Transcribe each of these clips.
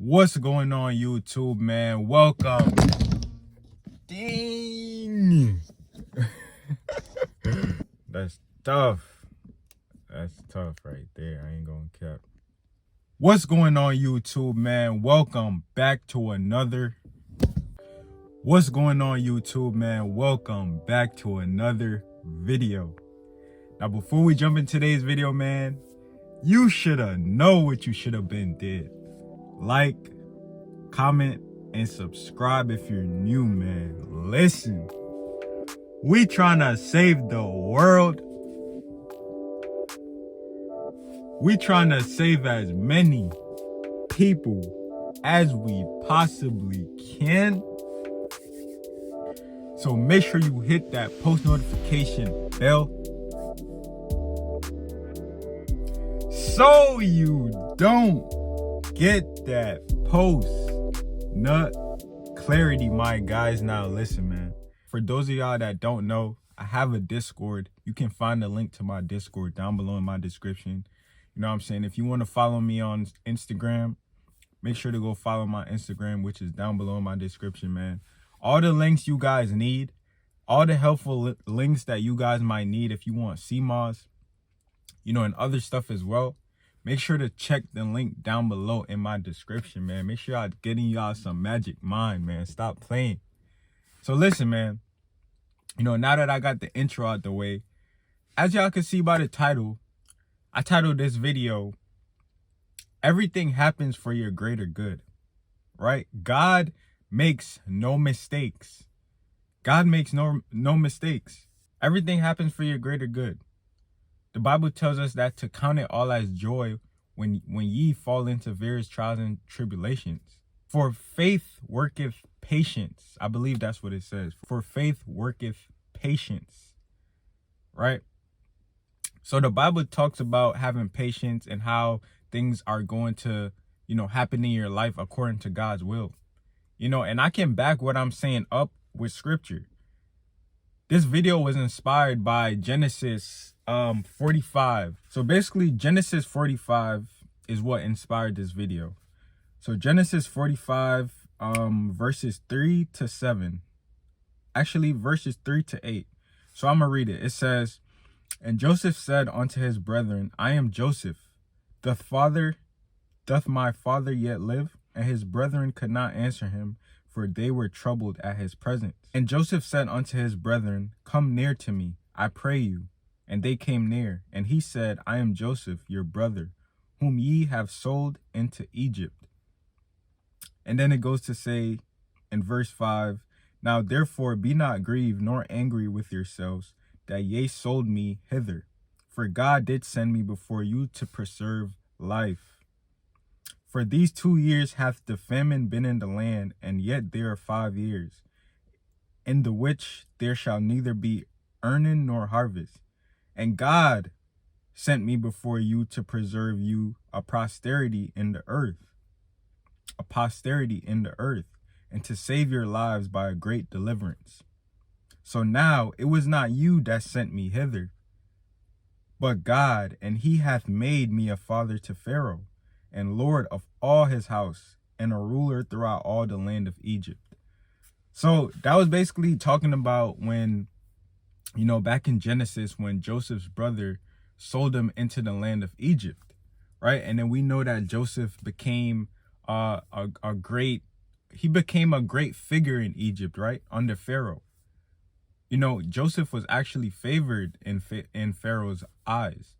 What's going on, YouTube, man? Welcome. Ding. That's tough. That's tough right there. I ain't gonna cap. What's going on, YouTube, man? Welcome back to another. What's going on, YouTube, man? Welcome back to another video. Now, before we jump in today's video, man, you shoulda know what you should have been did. Like, comment, and subscribe if you're new, man. Listen, we trying to save the world. We trying to save as many people as we possibly can. So make sure you hit that post notification bell so you don't get that post nut clarity, my guys. Now listen, man, for those of y'all that don't know, I have a Discord. You can find the link to my Discord down below in my description. You know what I'm saying? If you want to follow me on Instagram, make sure to go follow my Instagram, which is down below in my description, man. All the links you guys need, all the helpful links that you guys might need if you want CMOS, you know, and other stuff as well. Make sure to check the link down below in my description, man. Make sure I'm getting y'all some magic mind, man. Stop playing. So listen, man. You know, now that I got the intro out the way, as y'all can see by the title, I titled this video, Everything Happens for Your Greater Good, right? God makes no mistakes. God makes no mistakes. Everything happens for your greater good. The Bible tells us that to count it all as joy when ye fall into various trials and tribulations. For faith worketh patience. I believe that's what it says. For faith worketh patience, right? So the Bible talks about having patience and how things are going to, you know, happen in your life according to God's will. You know, and I can back what I'm saying up with scripture. This video was inspired by Genesis 45. So basically Genesis 45 is what inspired this video. So Genesis 45 verses 3 to 7. Actually verses 3 to 8. So I'm gonna read it. It says, "And Joseph said unto his brethren, I am Joseph. Doth my father yet live? And his brethren could not answer him, for they were troubled at his presence. And Joseph said unto his brethren, Come near to me, I pray you. And they came near. And he said, I am Joseph, your brother, whom ye have sold into Egypt." And then it goes to say in verse 5, "Now therefore be not grieved nor angry with yourselves, that ye sold me hither. For God did send me before you to preserve life. For these 2 years hath the famine been in the land, and yet there are 5 years, in the which there shall neither be earning nor harvest. And God sent me before you to preserve you a posterity in the earth, and to save your lives by a great deliverance. So now it was not you that sent me hither, but God, and he hath made me a father to Pharaoh, and Lord of all his house, and a ruler throughout all the land of Egypt." So that was basically talking about when, you know, back in Genesis, when Joseph's brother sold him into the land of Egypt, right? And then we know that Joseph became a great figure in Egypt, right? Under Pharaoh. You know, Joseph was actually favored in Pharaoh's eyes.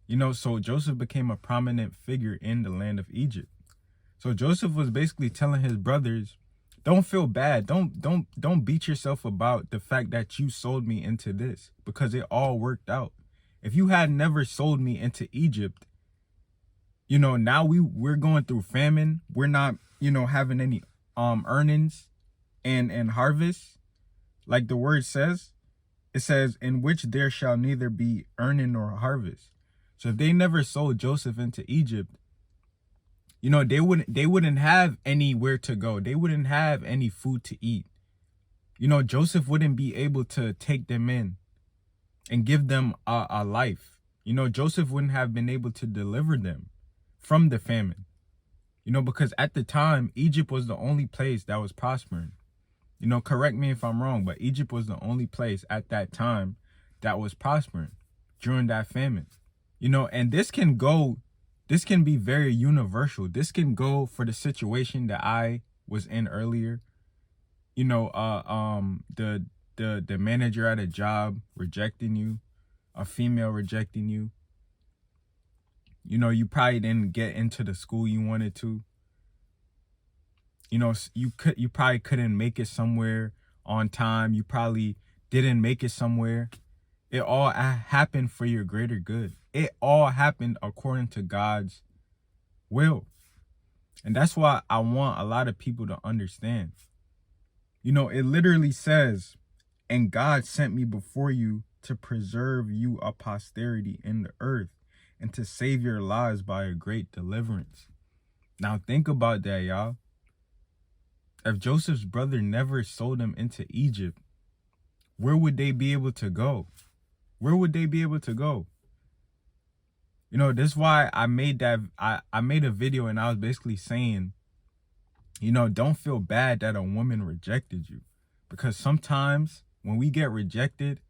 You know, so Joseph became a prominent figure in the land of Egypt. So Joseph was basically telling his brothers, don't feel bad. Don't beat yourself about the fact that you sold me into this, because it all worked out. If you had never sold me into Egypt, you know, now we're going through famine. We're not, you know, having any earnings and harvest. Like the word says, it says, in which there shall neither be earning nor harvest. So if they never sold Joseph into Egypt, you know, they wouldn't have anywhere to go. They wouldn't have any food to eat. You know, Joseph wouldn't be able to take them in and give them a life. You know, Joseph wouldn't have been able to deliver them from the famine. You know, because at the time, Egypt was the only place that was prospering. You know, correct me if I'm wrong, but Egypt was the only place at that time that was prospering during that famine. You know, and this can be very universal. This can go for the situation that I was in earlier. You know, the manager at a job rejecting you, a female rejecting you. You know, you probably didn't get into the school you wanted to. You know, you probably couldn't make it somewhere on time. You probably didn't make it somewhere. It all happened for your greater good. It all happened according to God's will. And that's why I want a lot of people to understand. You know, it literally says, and God sent me before you to preserve you a posterity in the earth and to save your lives by a great deliverance. Now think about that, y'all. If Joseph's brother never sold him into Egypt, where would they be able to go? Where would they be able to go? You know, that's why I made that, I made a video and I was basically saying, you know, don't feel bad that a woman rejected you. Because sometimes when we get rejected,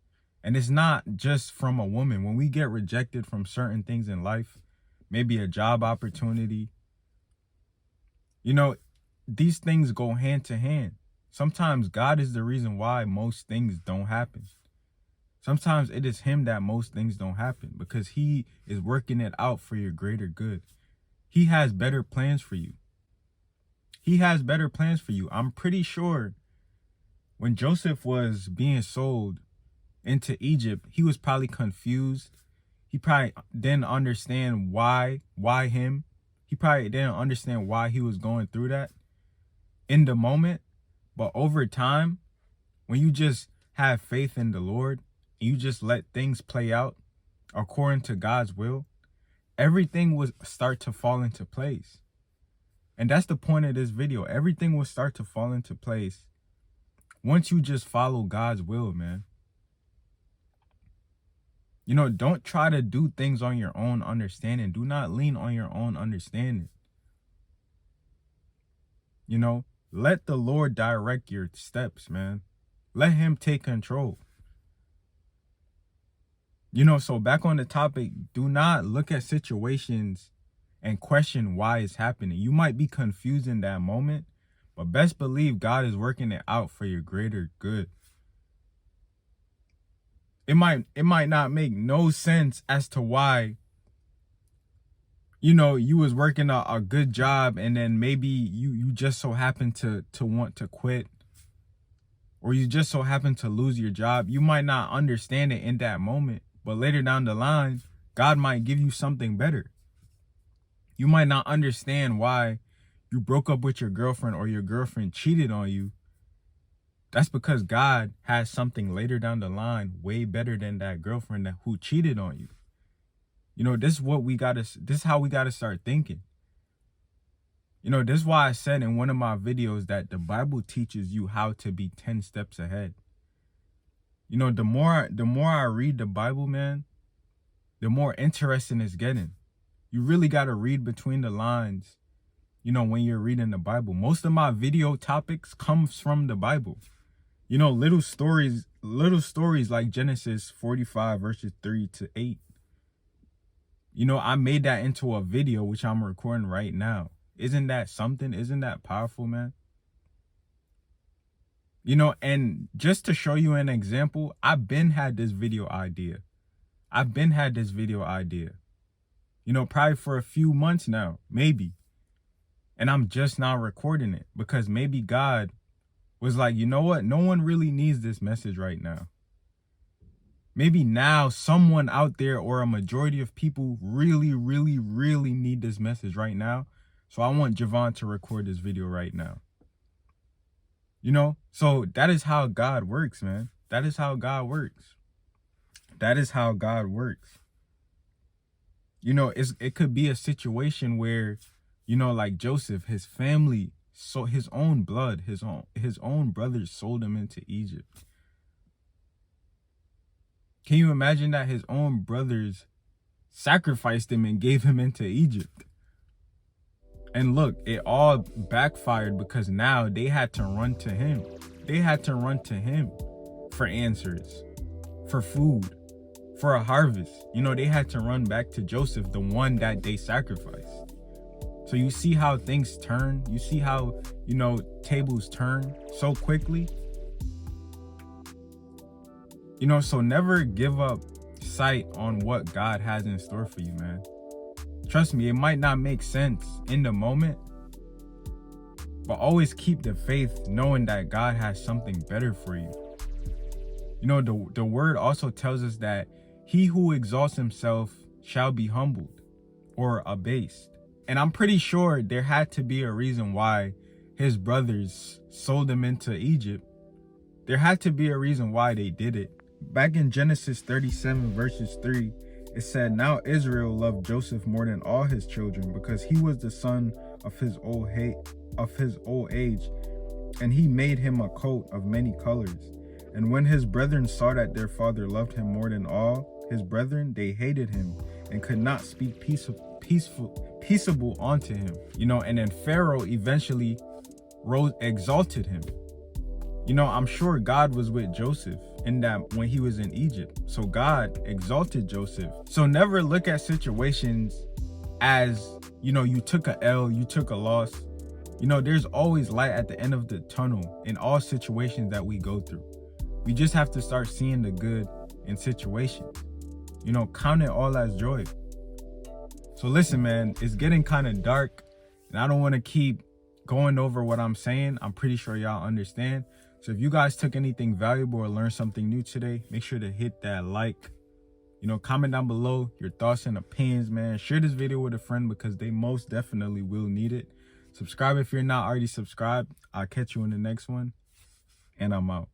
and it's not just from a woman, when we get rejected from certain things in life, maybe a job opportunity, you know, these things go hand to hand. Sometimes God is the reason why most things don't happen. Sometimes it is him that most things don't happen because he is working it out for your greater good. He has better plans for you. He has better plans for you. I'm pretty sure when Joseph was being sold into Egypt, he was probably confused. He probably didn't understand why him. He probably didn't understand why he was going through that in the moment. But over time, when you just have faith in the Lord, and you just let things play out according to God's will, everything will start to fall into place. And that's the point of this video. Everything will start to fall into place once you just follow God's will, man. You know, don't try to do things on your own understanding. Do not lean on your own understanding. You know, let the Lord direct your steps, man. Let him take control. You know, so back on the topic, do not look at situations and question why it's happening. You might be confused in that moment, but best believe God is working it out for your greater good. It might not make no sense as to why, you know, you was working a good job and then maybe you just so happen to want to quit, or you just so happen to lose your job. You might not understand it in that moment, but later down the line, God might give you something better. You might not understand why you broke up with your girlfriend or your girlfriend cheated on you. That's because God has something later down the line way better than that girlfriend who cheated on you. You know, this is how we gotta start thinking. You know, this is why I said in one of my videos that the Bible teaches you how to be 10 steps ahead. You know, the more I read the Bible, man, the more interesting it's getting. You really got to read between the lines, you know, when you're reading the Bible. Most of my video topics comes from the Bible. You know, little stories like Genesis 45 verses 3-8. You know, I made that into a video, which I'm recording right now. Isn't that something? Isn't that powerful, man? You know, and just to show you an example, I've been had this video idea. You know, probably for a few months now, maybe. And I'm just not recording it because maybe God was like, you know what? No one really needs this message right now. Maybe now someone out there or a majority of people really, really, really need this message right now. So I want Javaughn to record this video right now. You know, so that is how God works, man. That is how God works. You know, it could be a situation where, you know, like Joseph, his family, so his own blood, his own brothers sold him into Egypt. Can you imagine that his own brothers sacrificed him and gave him into Egypt? And look, it all backfired because now they had to run to him. They had to run to him for answers, for food, for a harvest. You know, they had to run back to Joseph, the one that they sacrificed. So you see how things turn. You see how, you know, tables turn so quickly. You know, so never give up sight on what God has in store for you, man. Trust me, it might not make sense in the moment, but always keep the faith knowing that God has something better for you. You know, the word also tells us that he who exalts himself shall be humbled or abased. And I'm pretty sure there had to be a reason why his brothers sold him into Egypt. There had to be a reason why they did it. Back in Genesis 37 verses 3, it said, "Now Israel loved Joseph more than all his children, because he was the son of his old age, and he made him a coat of many colors. And when his brethren saw that their father loved him more than all his brethren, they hated him and could not speak peaceable unto him." You know, and then Pharaoh eventually exalted him. You know, I'm sure God was with Joseph in that when he was in Egypt. So God exalted Joseph. So never look at situations as, you know, you took a L, you took a loss. You know, there's always light at the end of the tunnel in all situations that we go through. We just have to start seeing the good in situations. You know, count it all as joy. So listen, man, it's getting kind of dark and I don't want to keep going over what I'm saying. I'm pretty sure y'all understand. So if you guys took anything valuable or learned something new today, make sure to hit that like. You know, comment down below your thoughts and opinions, man. Share this video with a friend because they most definitely will need it. Subscribe if you're not already subscribed. I'll catch you in the next one, and I'm out.